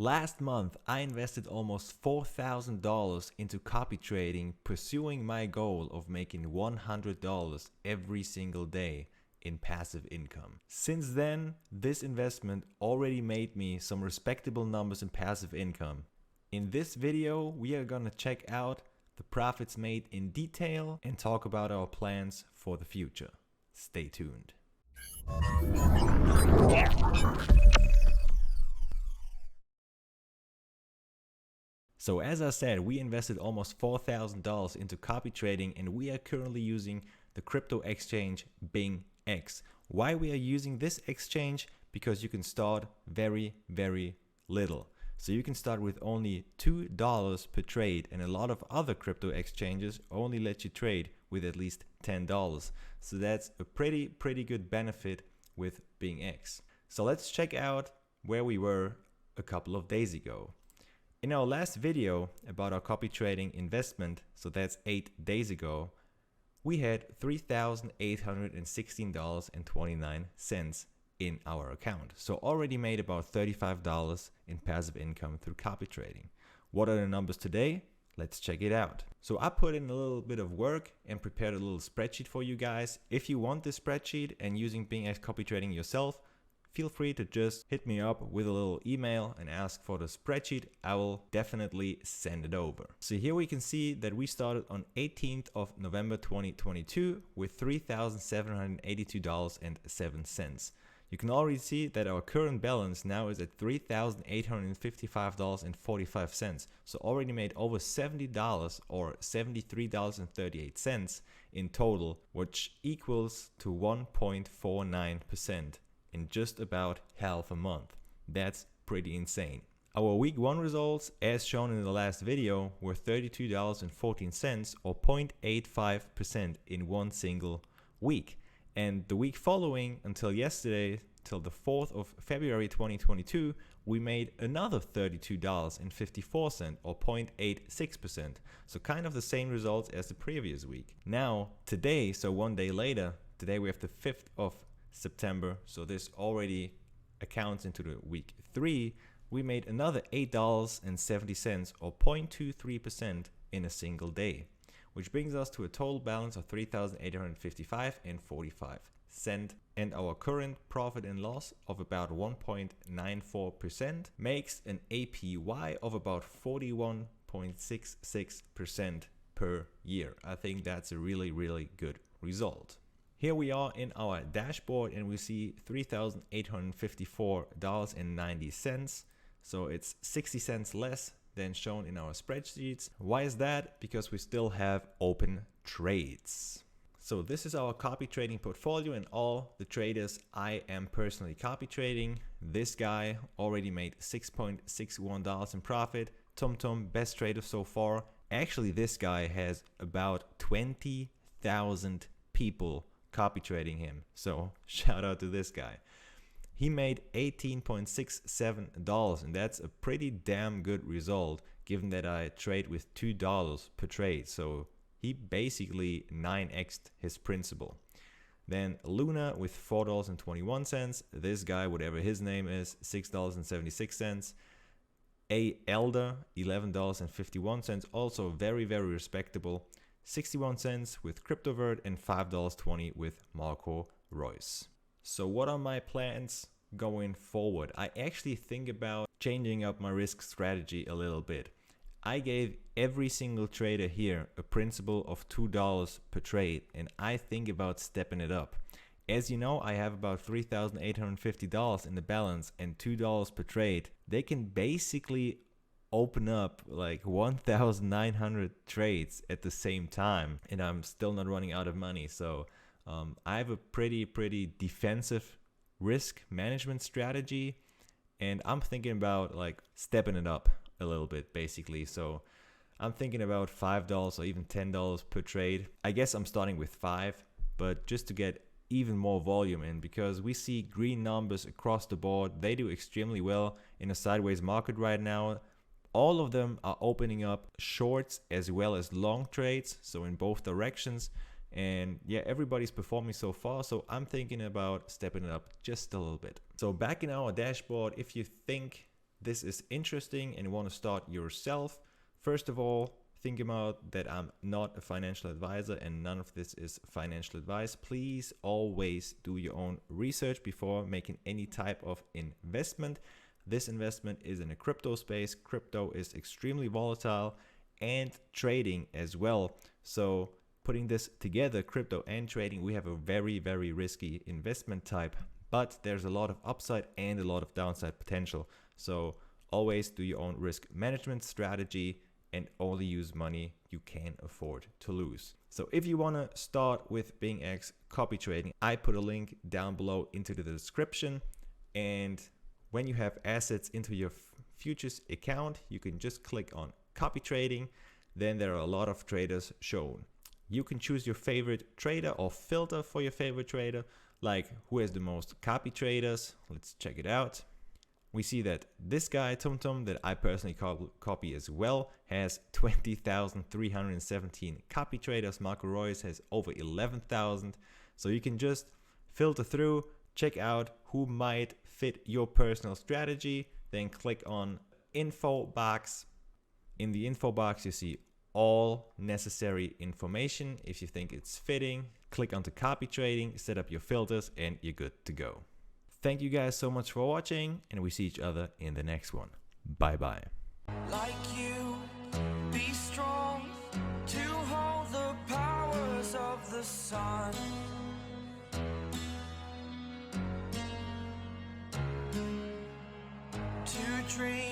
Last month, I invested almost $4,000 into copy trading, pursuing my goal of making $100 every single day in passive income. Since then, this investment already made me some respectable numbers in passive income. In this video, we are gonna check out the profits made in detail and talk about our plans for the future. Stay tuned. So as I said, we invested almost $4,000 into copy trading, and we are currently using the crypto exchange BingX. Why we are using this exchange? Because you can start very little. So you can start with only $2 per trade, and a lot of other crypto exchanges only let you trade with at least $10. So that's a pretty good benefit with BingX. So let's check out where we were a couple of days ago. In our last video about our copy trading investment, so that's 8 days ago, we had $3,816.29 in our account. So already made about $35 in passive income through copy trading. What are the numbers today? Let's check it out. So I put in a little bit of work and prepared a little spreadsheet for you guys. If you want this spreadsheet and using BingX copy trading yourself, feel free to just hit me up with a little email and ask for the spreadsheet. I will definitely send it over. So here we can see that we started on 18th of November 2022 with $3,782.07. You can already see that our current balance now is at $3,855.45. So already made over $70 or $73.38 in total, which equals to 1.49%. in just about half a month. That's pretty insane. Our week 1 results, as shown in the last video, were $32.14 or 0.85% in one single week. And the week following, until yesterday, till the 4th of February 2022, we made another $32.54 or 0.86%. So kind of the same results as the previous week. Now, today, so one day later, today we have the 5th of September, so this already accounts into the week 3, we made another $8.70 or 0.23% in a single day, which brings us to a total balance of $3,855.45, and our current profit and loss of about 1.94% makes an APY of about 41.66% per year. I think that's a really good result. Here we are in our dashboard and we see $3,854.90. So it's 60 cents less than shown in our spreadsheets. Why is that? Because we still have open trades. So this is our copy trading portfolio and all the traders I am personally copy trading. This guy already made $6.61 in profit. TomTom, best trader so far. Actually, this guy has about 20,000 people copy trading him, so shout out to this guy. He made $18.67, and that's a pretty damn good result given that I trade with $2 per trade, so he basically 9x'd his principal. Then Luna with $4.21, this guy, whatever his name is, $6.76. Elder, $11.51, also very respectable. 61 cents with CryptoVert and $5.20 with Marco Reus. So what are my plans going forward? I actually think about changing up my risk strategy a little bit. I gave every single trader here a principal of $2 per trade, and I think about stepping it up. As you know, I have about $3,850 in the balance, and $2 per trade. They can basically open up like 1,900 trades at the same time, and I'm still not running out of money. So I have a pretty defensive risk management strategy, and I'm thinking about like stepping it up a little bit basically. So I'm thinking about $5 or even $10 per trade. I guess I'm starting with 5, but just to get even more volume in, because we see green numbers across the board. They do extremely well in a sideways market right now. All of them are opening up shorts as well as long trades, so in both directions. And yeah, everybody's performing so far, so I'm thinking about stepping it up just a little bit. So back in our dashboard, if you think this is interesting and you want to start yourself, first of all, think about that I'm not a financial advisor and none of this is financial advice. Please always do your own research before making any type of investment. This investment is in a crypto space. Crypto is extremely volatile and trading as well. So putting this together, crypto and trading, we have a very, very risky investment type, but there's a lot of upside and a lot of downside potential. So always do your own risk management strategy and only use money you can afford to lose. So if you want to start with BingX copy trading, I put a link down below into the description. And when you have assets into your futures account, you can just click on copy trading. Then there are a lot of traders shown. You can choose your favorite trader or filter for your favorite trader, like who has the most copy traders. Let's check it out. We see that this guy, TomTom, that I personally copy as well, has 20,317 copy traders. Marco Reus has over 11,000. So you can just filter through, check out who might fit your personal strategy, then click on info box. In the info box, you see all necessary information. If you think it's fitting, click onto copy trading, set up your filters, and you're good to go. Thank you guys so much for watching, and we see each other in the next one. Bye bye. Like you, be strong to hold the powers of the sun. To dream